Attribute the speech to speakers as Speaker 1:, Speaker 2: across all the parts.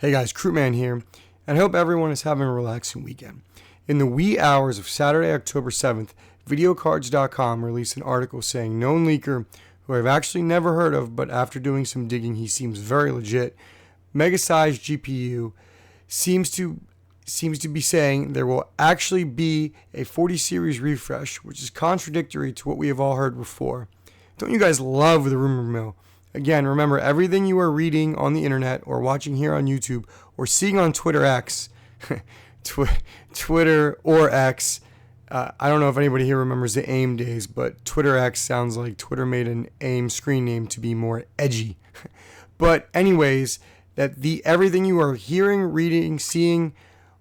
Speaker 1: Hey guys, Crewman here, and I hope everyone is having a relaxing weekend. In the wee hours of Saturday, October 7th, Videocardz.com released an article saying known leaker, who I've actually never heard of, but after doing some digging, he seems very legit, mega-sized GPU, seems to be saying there will actually be a 40 series refresh, which is contradictory to what we have all heard before. Don't you guys love the rumor mill? Again, remember, everything you are reading on the internet or watching here on YouTube or seeing on Twitter X, Twitter or X, I don't know if anybody here remembers the AIM days, but Twitter X sounds like Twitter made an AIM screen name to be more edgy. But anyways, everything you are hearing, reading, seeing,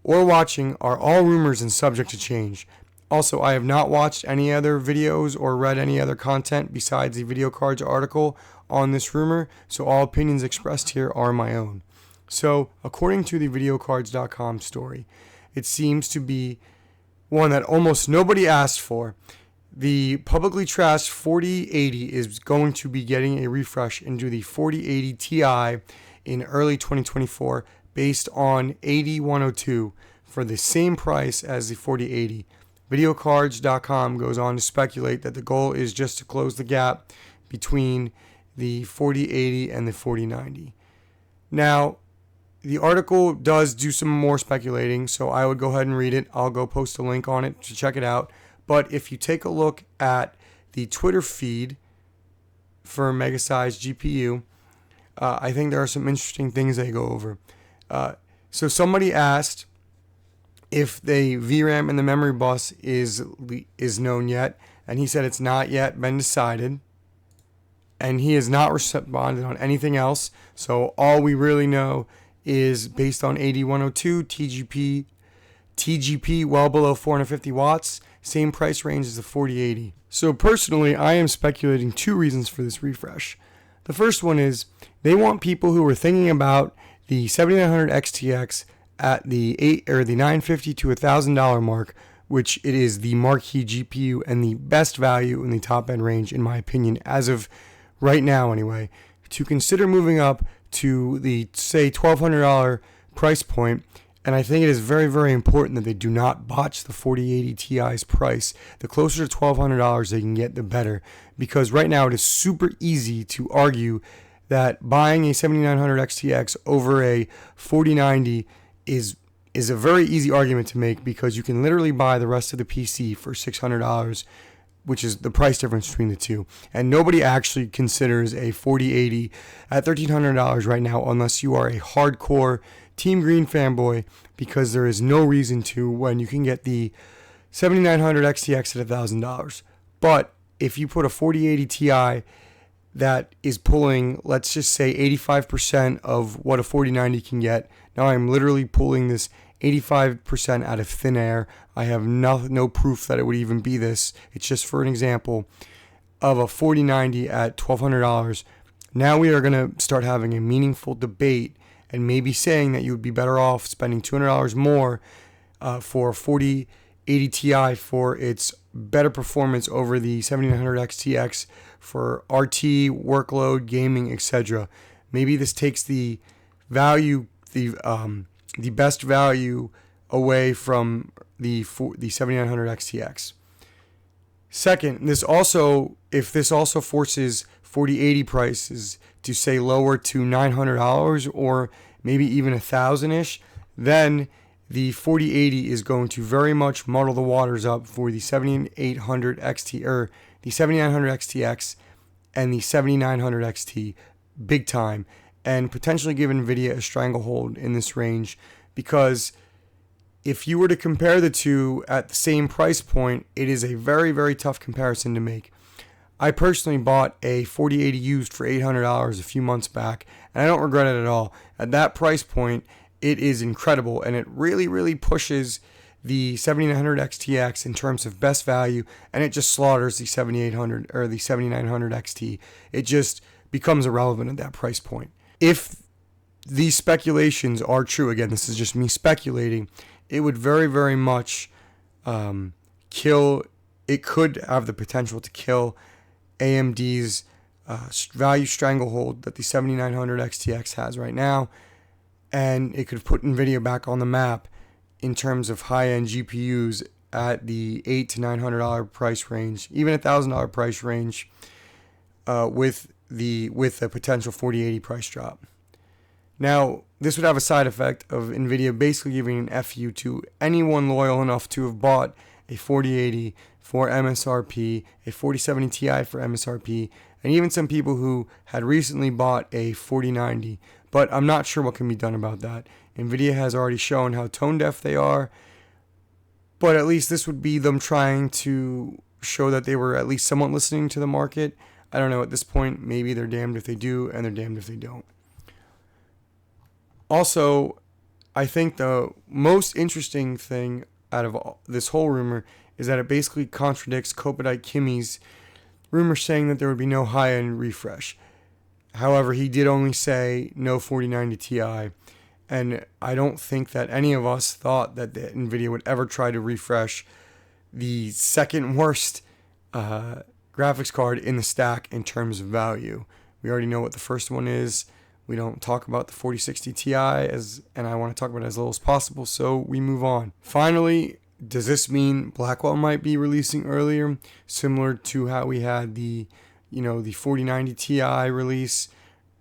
Speaker 1: or watching are all rumors and subject to change. Also, I have not watched any other videos or read any other content besides the Videocardz article on this rumor, so all opinions expressed here are my own. So, according to the Videocardz.com story, it seems to be one that almost nobody asked for. The publicly trashed 4080 is going to be getting a refresh into the 4080 Ti in early 2024 based on 8102 for the same price as the 4080. Videocardz.com goes on to speculate that the goal is just to close the gap between the 4080 and the 4090. Now, the article does do some more speculating, so I would go ahead and read it. I'll go post a link on it to check it out. But if you take a look at the Twitter feed for Mega Size GPU, I think there are some interesting things they go over. So somebody asked if the VRAM in the memory bus is known yet, and he said it's not yet been decided. And he has not responded on anything else. So all we really know is based on 8102 TGP well below 450 watts, same price range as the 4080. So personally, I am speculating two reasons for this refresh. The first one is they want people who are thinking about the 7900 XTX at the $950 to $1,000 mark, which it is the marquee GPU and the best value in the top end range, in my opinion, as of right now anyway, to consider moving up to the, say, $1,200 price point. And I think it is very, very important that they do not botch the 4080 Ti's price. The closer to $1,200 they can get, the better. Because right now it is super easy to argue that buying a 7900 XTX over a 4090 is a very easy argument to make, because you can literally buy the rest of the PC for $600, which is the price difference between the two. And nobody actually considers a 4080 at $1,300 right now unless you are a hardcore Team Green fanboy, because there is no reason to when you can get the 7900 XTX at $1,000. But if you put a 4080 Ti that is pulling, let's just say, 85% of what a 4090 can get. Now I'm literally pulling this 85% out of thin air. I have no proof that it would even be this. It's just for an example of a 4090 at $1,200. Now we are going to start having a meaningful debate and maybe saying that you would be better off spending $200 more for a 4080 Ti for its better performance over the 7900 XTX for RT, workload, gaming, etc. Maybe this takes the value, the best value away from the 7900 XTX. Second, if this also forces 4080 prices to say lower to $900 or maybe even $1,000-ish, then the 4080 is going to very much muddle the waters up for the 7800 XT or the 7900 XTX and the 7900 XT big time, and potentially give NVIDIA a stranglehold in this range, because if you were to compare the two at the same price point, it is a very, very tough comparison to make. I personally bought a 4080 used for $800 a few months back, and I don't regret it at all. At that price point, it is incredible, and it really, really pushes the 7900 XTX in terms of best value, and it just slaughters the 7800 or the 7900 XT. It just becomes irrelevant at that price point. If these speculations are true, again, this is just me speculating, it would very, very much kill. It could have the potential to kill AMD's value stranglehold that the 7900 XTX has right now. and it could put NVIDIA back on the map in terms of high-end GPUs at the $800 to $900 price range, even $1,000 price range, with a potential 4080 price drop. Now, this would have a side effect of NVIDIA basically giving an FU to anyone loyal enough to have bought a 4080 for MSRP, a 4070 Ti for MSRP, and even some people who had recently bought a 4090. But I'm not sure what can be done about that. NVIDIA has already shown how tone deaf they are, but at least this would be them trying to show that they were at least somewhat listening to the market. I don't know, at this point, maybe they're damned if they do and they're damned if they don't. Also, I think the most interesting thing out of this whole rumor is that it basically contradicts Kopidite Kimmy's rumor saying that there would be no high-end refresh. However, he did only say no 4090 Ti, and I don't think that any of us thought that the NVIDIA would ever try to refresh the second worst graphics card in the stack in terms of value. We already know what the first one is. We don't talk about the 4060 Ti, and I want to talk about it as little as possible, so we move on. Finally, does this mean Blackwell might be releasing earlier, similar to how we had the 4090 Ti release,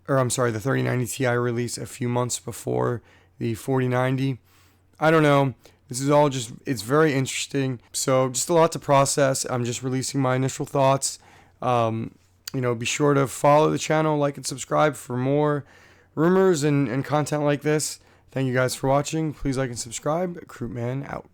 Speaker 1: the 3090 Ti release a few months before the 4090? I don't know. This is all it's very interesting. So just a lot to process. I'm just releasing my initial thoughts. Be sure to follow the channel, like and subscribe for more rumors and content like this. Thank you guys for watching. Please like and subscribe. Croup Man out.